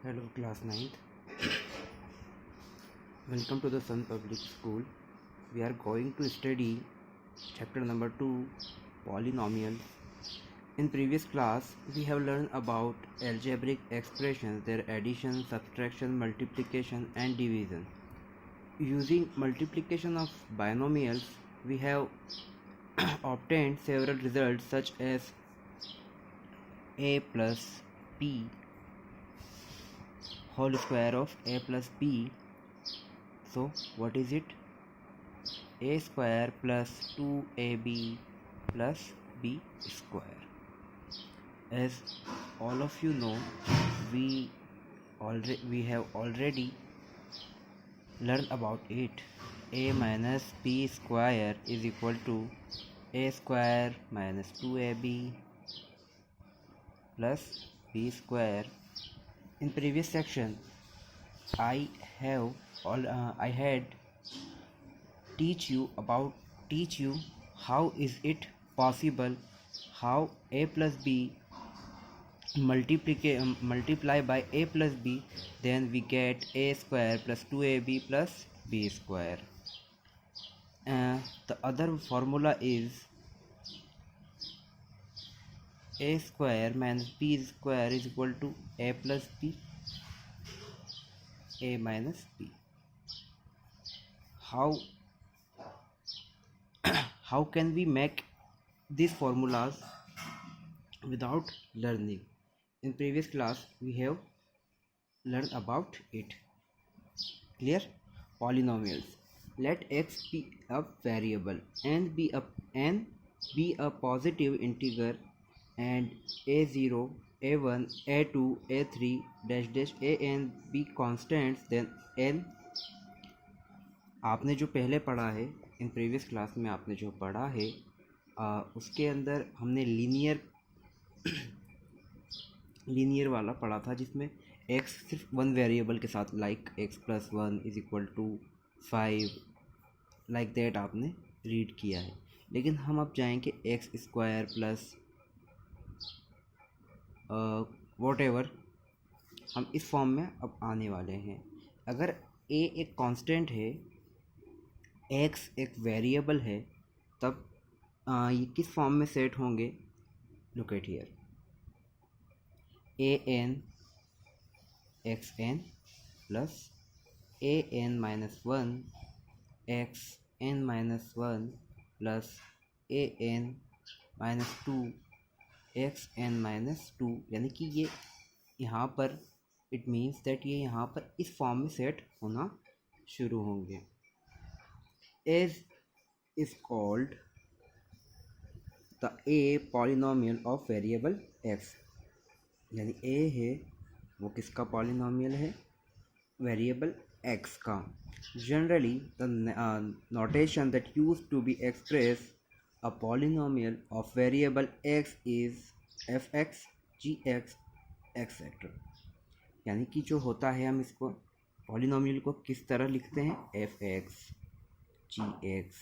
Hello, class 9th. Welcome to the Sun Public School. We are going to study chapter number 2, polynomial. In previous class, we have learned about algebraic expressions, their addition, subtraction, multiplication, and division. Using multiplication of binomials, we have obtained several results such as a plus b whole square of a plus b. So what is it? A square plus 2ab plus b square. As all of you know, we have already learned about it. A minus b square is equal to a square minus 2ab plus b square. In previous section, I had teach you how is it possible, how a plus b multiply by a plus b, then we get a square plus 2ab plus b square. The other formula is a square minus b square is equal to a plus b, a minus b. How can we make these formulas without learning? In previous class we have learned about it. Clear? Polynomials. Let x be a variable and be a positive integer, and a0, a1, a2, a3 dash dash an be constants, then n. आपने जो पहले पढ़ा है, in previous class में आपने जो पढ़ा है, उसके अंदर हमने लीनियर वाला पढ़ा था, जिसमें x सिर्फ वन वेरिएबल के साथ, like x plus 1 is equal to 5, like that आपने रीड किया है. लेकिन हम अब जाएंगे X square plus whatever, हम इस फॉर्म में अब आने वाले हैं. अगर a एक कांस्टेंट है, x एक वेरिएबल है, तब ये किस फॉर्म में सेट होंगे? Look at here, an xn plus an minus 1 xn minus 1 plus an minus 2 xn minus 2. यानी कि ये यहाँ पर इट मीन्स दैट ये यहाँ पर इस फॉर्म में सेट होना शुरू होंगे. As is called the a polynomial of variable x. यानी ए है वो किसका पॉलिनोमियल है? वेरिएबल एक्स का. Generally the notation that use to be express a polynomial of variable x is f x, g x, etcetera. यानी कि जो होता है, हम इसको पॉलिनोमियल को किस तरह लिखते हैं? F x, g x,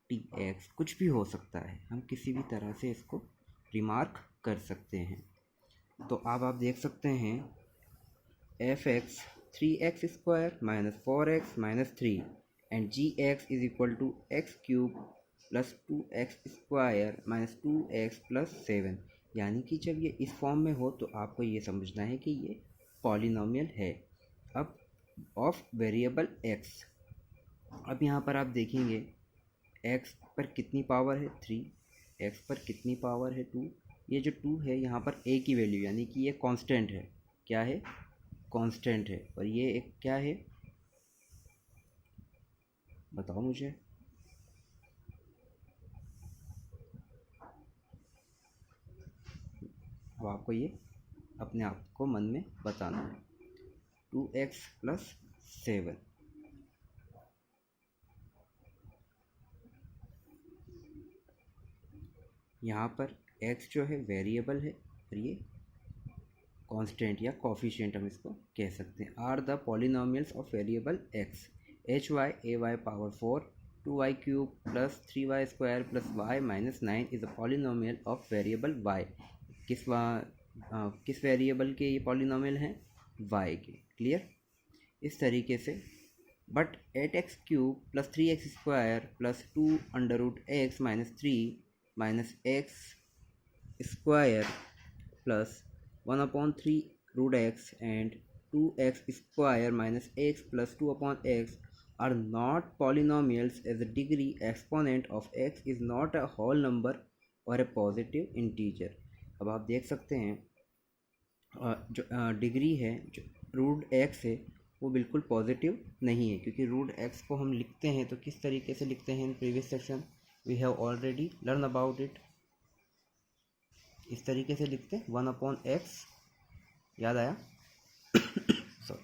T x, कुछ भी हो सकता है, हम किसी भी तरह से इसको रिमार्क कर सकते हैं. तो अब आप देख सकते हैं f x 3x square minus 4x minus 3 and g x is equal to x cube plus 2x square minus 2x plus 7. यानी कि जब ये इस फॉर्म में हो तो आपको ये समझना है कि ये पॉलिनोमियल है अब ऑफ वेरिएबल x. अब यहाँ पर आप देखेंगे x पर कितनी पावर है? 3. x पर कितनी पावर है? 2. ये जो 2 है यहाँ पर a की वैल्यू, यानी कि ये कांस्टेंट है. क्या है? कांस्टेंट है. और ये एक क्या है, बताओ मुझे. अब आपको ये अपने आप को मन में बताना है. 2x plus 7. यहाँ पर x जो है वेरिएबल है और ये कांस्टेंट या कोफिशिएंट हम इसको कह सकते हैं. Are the polynomials of variable x. H y a y power 4 2y cube plus 3y square plus y minus 9 is a polynomial of variable y. किस वेरिएबल के ये पॉलिनोमियल हैं? y के। क्लियर? इस तरीके से but 8x³ + 3x² + 2√x - 3 - x² + 1/3√x and 2x² - x + 2/x are not polynomials as the degree exponent of x is not a whole number or a positive integer। अब आप देख सकते हैं जो डिग्री है जो √x है वो बिल्कुल पॉजिटिव नहीं है, क्योंकि √x को हम लिखते हैं तो किस तरीके से लिखते हैं in previous section we have already learn about it. इस तरीके से लिखते हैं 1/x। याद आया? सॉरी।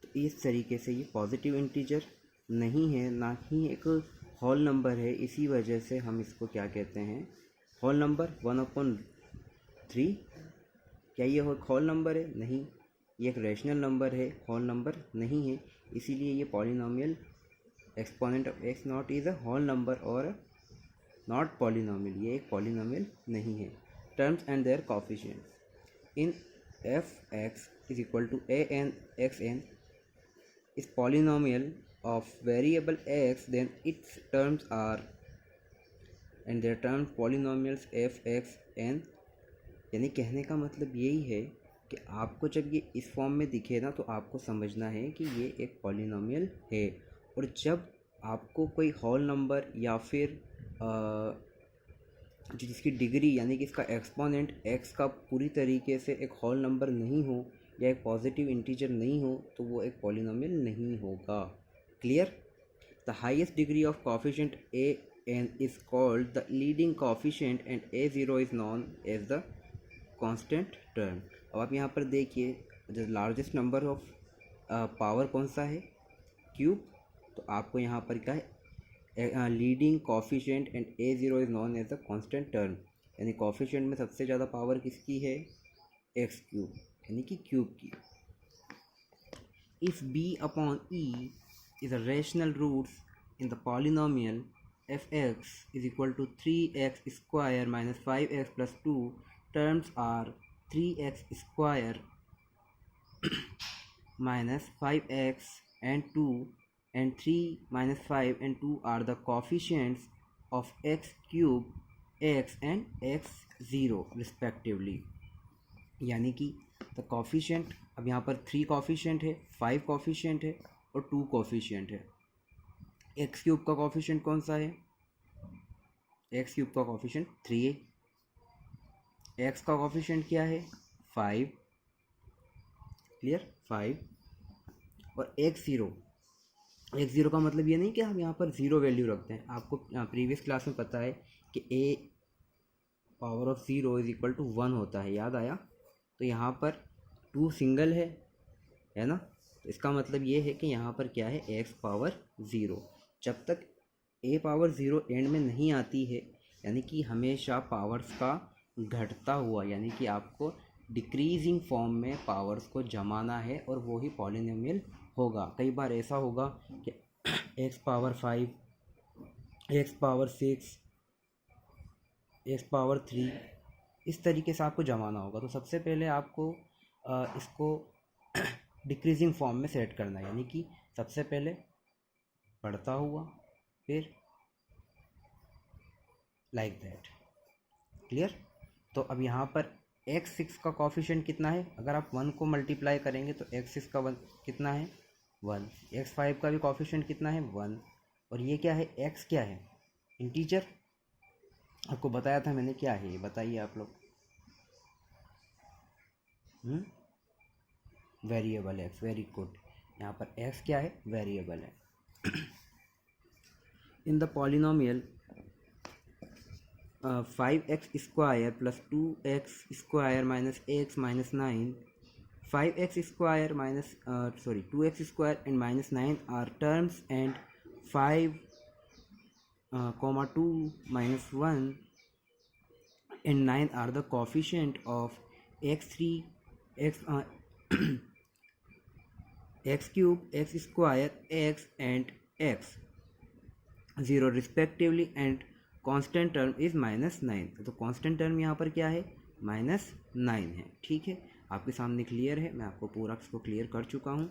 तो इस तरीके से ये पॉजिटिव इंटीजर नहीं है, ना ही एक होल नंबर है, इसी वजह से हम इसको क्या कहते हैं, होल नंबर। 1/3 क्या ये होल नंबर है? नहीं, ये एक रैशनल नंबर है, होल नंबर नहीं है, इसीलिए ये polynomial exponent of x not is a whole number और नॉट पॉलिनोमियल, ये एक पॉलिनोमियल नहीं है। Terms and their coefficients in f x is equal to a n x n is polynomial of variable x, then its terms are and their terms polynomials f x n. यानी कहने का मतलब यही है कि आपको जब ये इस फॉर्म में दिखे ना तो आपको समझना है कि ये एक पॉलिनोमियल है, और जब आपको कोई होल नंबर या फिर जिसकी डिग्री यानी कि इसका एक्सपोनेंट एक्स का पूरी तरीके से एक होल नंबर नहीं हो या एक पॉजिटिव इंटीजर नहीं हो तो वो एक पॉलिनोमियल नहीं होगा। Clear? The highest degree of coefficient a n is called the leading coefficient and a0 is known as the constant term. अब आप यहाँ पर देखिए जो लार्जेस्ट नंबर ऑफ पावर कौन सा है, क्यूब, तो आपको यहाँ पर क्या है, leading coefficient and a0 is known as the constant term. यानी कोएफिशिएंट में सबसे ज़्यादा पावर किसकी है, x³ यानी कि क्यूब की। If b/e is a rational roots in the polynomial f(x) is equal to 3x² - 5x + 2, terms are 3x² minus 5x and 2, and 3 - 5 and 2 are the coefficients of x³ x and x0 respectively। यानी कि the coefficient, अब यहाँ पर 3 coefficient है, 5 coefficient है और 2 coefficient है। x³ का कोफिशिएंट कौन सा है, x³ का कोफिशिएंट 3 है, x का कोफिशिएंट क्या है 5। क्लियर? 5। और x0 का मतलब ये नहीं कि हम यहाँ पर ज़ीरो वैल्यू रखते हैं। आपको प्रीवियस क्लास में पता है कि a⁻0 इज इक्वल टू 1 होता है, याद आया? तो यहाँ पर 2 सिंगल है ना, तो इसका मतलब ये है कि यहाँ पर क्या है x⁻0। जब तक a⁻0 एंड में नहीं आती है यानी कि हमेशा पावर्स का घटता हुआ, यानी कि आपको डिक्रीजिंग फॉर्म में पावर्स को जमाना है और वो ही पॉलिनोमियल होगा। कई बार ऐसा होगा कि x⁻5, x⁻6, x⁻3 इस तरीके से आपको जमाना होगा। तो सबसे पहले आपको इसको डिक्रीजिंग फॉर्म में सेट करना है, यानी कि सबसे पहले बढ़ता हुआ फिर लाइक दैट। क्लियर? तो अब यहाँ पर x6 का कोफिशिएंट कितना है, अगर आप 1 को मल्टीप्लाई करेंगे तो x6 का 1 कितना है 1, x5 का भी कोफिशिएंट कितना है 1, और ये क्या है x क्या है इंटीजर, आपको बताया था मैंने क्या है ये बताइए आप लोग। Variable x, very good. यहाँ पर x क्या है वेरिएबल है। In the polynomial 5x² + 2x² - x - 9, 2x² and -9 are terms and 5, 2 - 1 and 9 are the coefficient of x3 x³ x² x and x0 respectively, and constant term is -9। तो constant term यहाँ पर क्या है -9 है। ठीक है, आपके सामने क्लियर है, मैं आपको पूरा इसको क्लियर कर चुका हूँ।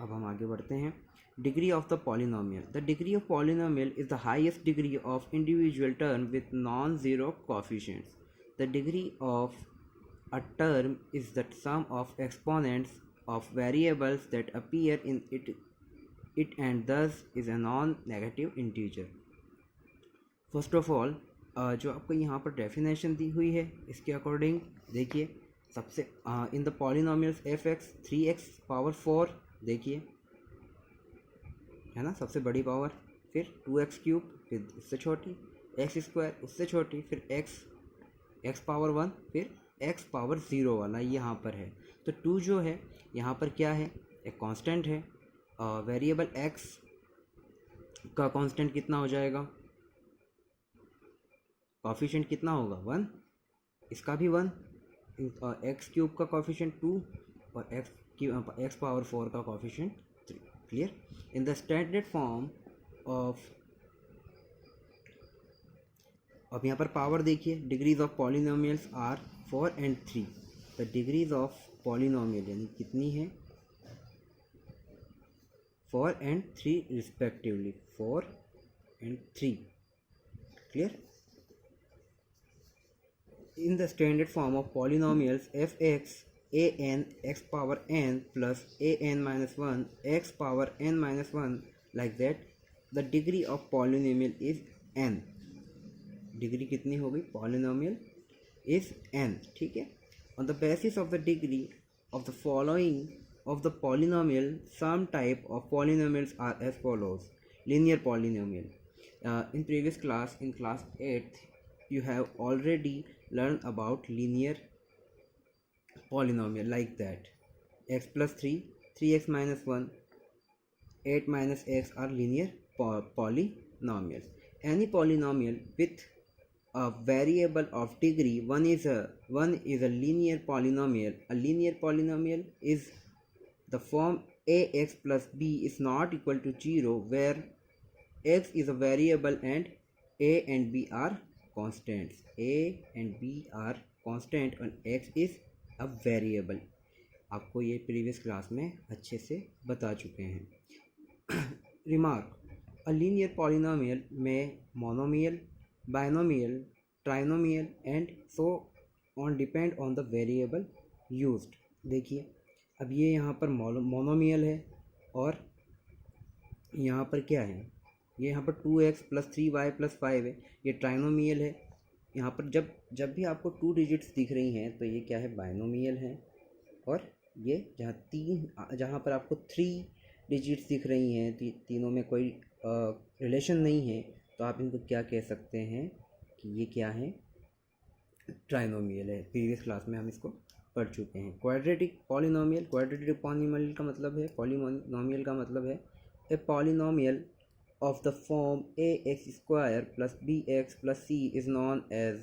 अब हम आगे बढ़ते हैं। Degree of the polynomial. The degree of polynomial is the highest degree of individual term with non zero coefficients. The degree of a term is the sum of exponents of variables that appear in it and thus is a non-negative integer. First of all, जो आपको यहाँ पर definition दी हुई है इसके according देखिए, सबसे in the polynomials f(x) 3x power 4 देखिए है ना, सबसे बड़ी पावर, फिर 2x क्यूब, फिर उससे छोटी x स्क्वायर, उससे छोटी, फिर x पावर 1, फिर x पावर 0 वाला यहाँ पर है। तो 2 जो है यहाँ पर क्या है, एक कांस्टेंट है। वेरिएबल x का कांस्टेंट कितना हो जाएगा, कोएफिशिएंट कितना होगा 1, इसका भी 1, x क्यूब का कोएफिशिएंट 2 और x पावर 4 का coefficient 3। Clear. In the standard form of, अब यहाँ पर पावर देखिए, degrees of polynomials are 4 and 3। The degrees of polynomial यानी कितनी है, 4 and 3 respectively, 4 and 3। Clear. In the standard form of polynomials f(x) an x power n plus an minus 1 x power n minus 1 like that, the degree of polynomial is n। Degree कितनी होगी, polynomial is n, ठीक है। On the basis of the degree of the following of the polynomial, some type of polynomials are as follows. linear polynomial. In previous class, in class 8th, you have already learned about linear polynomial like that. X plus 3, 3x minus 1, 8 minus x are linear polynomials. Any polynomial with a variable of degree 1 is a linear polynomial. A linear polynomial is the form ax plus b is not equal to 0, where x is a variable and a and b are constants. a and b are constant and x is a variable. आपको ये previous class में अच्छे से बता चुके हैं। Remark, a linear polynomial में monomial, binomial, trinomial and so on depend on the variable used. देखिए अब ये यहाँ पर मोनोमियल है और यहाँ पर क्या है, ये यहाँ पर 2x प्लस 3y प्लस 5 है। ये ट्राइनोमियल है। यहाँ पर जब भी आपको 2 डिजिट्स दिख रही हैं तो ये क्या है, बाइनोमियल है। और ये जहाँ पर आपको 3 डिजिट्स दिख रही हैं, तीनों में कोई रिलेशन नहीं है, तो आप इनको क्या कह सकते हैं कि ये क्या है, ट्राइनोमियल है। प्रीवियस क्लास में हम इसको पढ़ चुके हैं। क्वाड्रेटिक पॉलिनोमियल, क्वाड्रेटिक पॉलिनोमियल का मतलब है, पॉलिनोमियल का मतलब है a polynomial of the form ax square plus bx plus c is known as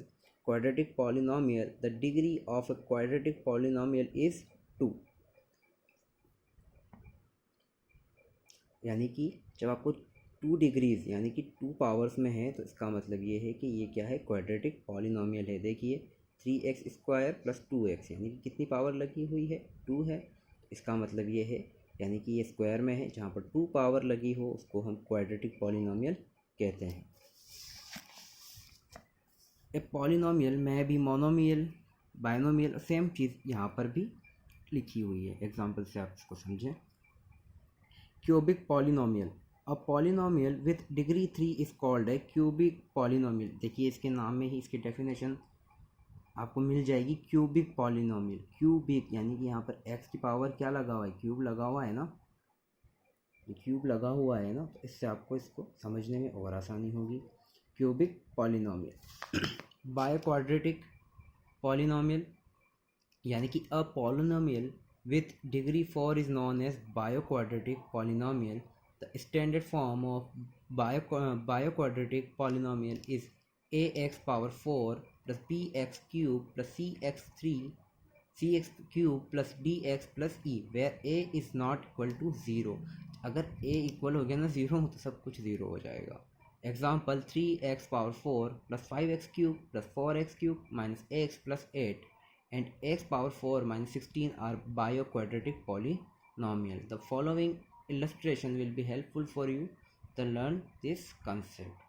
quadratic polynomial. The degree of a quadratic polynomial is 2. यानी कि जब आपको 2 डिग्रीज यानी कि 2 पावर्स में है तो इसका मतलब ये है कि ये क्या है, क्वाड्रेटिक पॉलिनोमियल है। देखिए 3x स्क्वायर प्लस 2x यानी कि कितनी पावर लगी हुई है, 2 है। इसका मतलब ये है यानी कि ये स्क्वायर में है, जहाँ पर 2 पावर लगी हो उसको हम क्वाड्रेटिक पॉलिनोमियल कहते हैं। ए पॉलिनोमियल में भी मोनोमियल, बाइनोमियल, सेम चीज़ यहाँ पर भी लिखी हुई है। एग्जांपल से आप इसको समझें। Cubic polynomial, a polynomial with degree 3 is called a cubic polynomial. देखिए इसके नाम में ही इसकी डेफिनेशन आपको मिल जाएगी, क्यूबिक पॉलिनोमियल। क्यूबिक यानी कि यहाँ पर x की पावर क्या लगा हुआ है, क्यूब लगा हुआ है ना, ये क्यूब लगा हुआ है ना, तो इससे आपको इसको समझने में और आसानी होगी। Cubic polynomial. बायोक्वाड्रेटिक पॉलिनोमियल यानी कि a polynomial with degree 4 is known as biquadratic polynomial. The standard form of biquadratic polynomial is ax power 4 plus bx cube plus cx cube plus dx plus e, where a is not equal to 0। अगर a equal हो गया ना 0 तो सब कुछ 0 हो जाएगा। Example 3x power 4 plus 5x cube plus 4x cube minus x plus 8 and x power 4 minus 16 are bioquadratic polynomial. The following illustration will be helpful for you to learn this concept.